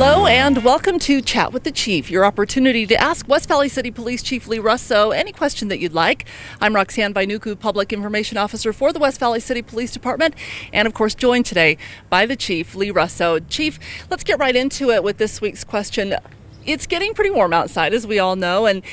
Hello and welcome to Chat with the Chief, your opportunity to ask West Valley City Police Chief Lee Russo any question that you'd like. I'm Roxanne Bainuku, Public Information Officer for the West Valley City Police Department, and of course joined today by the Chief, Lee Russo. Chief, let's get right into it with this week's question. It's getting pretty warm outside, as we all know, and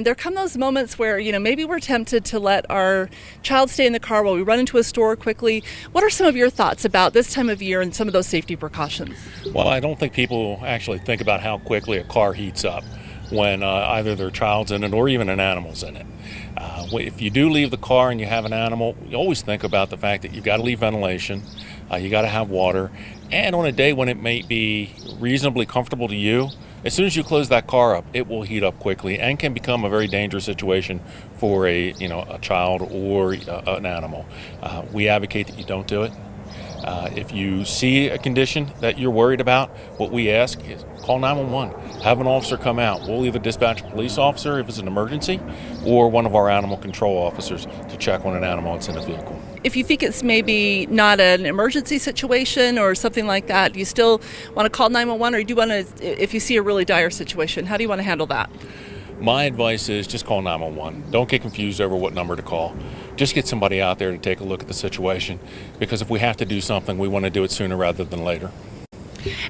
there come those moments where, maybe we're tempted to let our child stay in the car while we run into a store quickly. What are some of your thoughts about this time of year and some of those safety precautions? Well, I don't think people actually think about how quickly a car heats up when either their child's in it or even an animal's in it. If you do leave the car and you have an animal, you always think about the fact that you've got to leave ventilation, you got to have water, and on a day when it may be reasonably comfortable to you, as soon as you close that car up, it will heat up quickly and can become a very dangerous situation for a child or an animal. We advocate that you don't do it. If you see a condition that you're worried about, what we ask is call 911. Have an officer come out. We'll either dispatch a police officer if it's an emergency or one of our animal control officers to check on an animal that's in the vehicle. If you think it's maybe not an emergency situation or something like that, do you still want to call 911, or do you want to, if you see a really dire situation, how do you want to handle that? My advice is just call 911. Don't get confused over what number to call. Just get somebody out there to take a look at the situation, because if we have to do something, we want to do it sooner rather than later.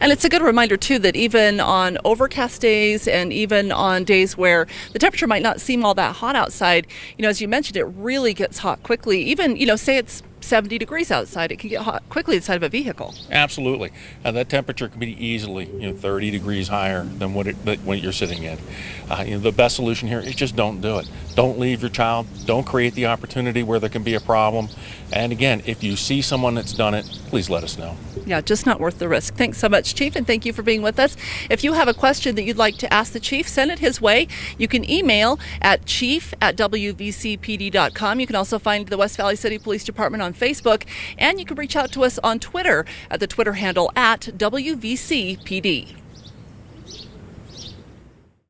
And it's a good reminder, too, that even on overcast days and even on days where the temperature might not seem all that hot outside, as you mentioned, it really gets hot quickly. Even, say it's 70 degrees outside, it can get hot quickly inside of a vehicle. Absolutely. And that temperature can be easily 30 degrees higher than what you're sitting in. The best solution here is just don't do it. Don't leave your child. Don't create the opportunity where there can be a problem. And again, if you see someone that's done it, please let us know. Yeah, just not worth the risk. Thanks so much, Chief, and thank you for being with us. If you have a question that you'd like to ask the Chief, send it his way. You can email at chief@wvcpd.com. You can also find the West Valley City Police Department on Facebook, and you can reach out to us on Twitter at the Twitter handle @WVCPD.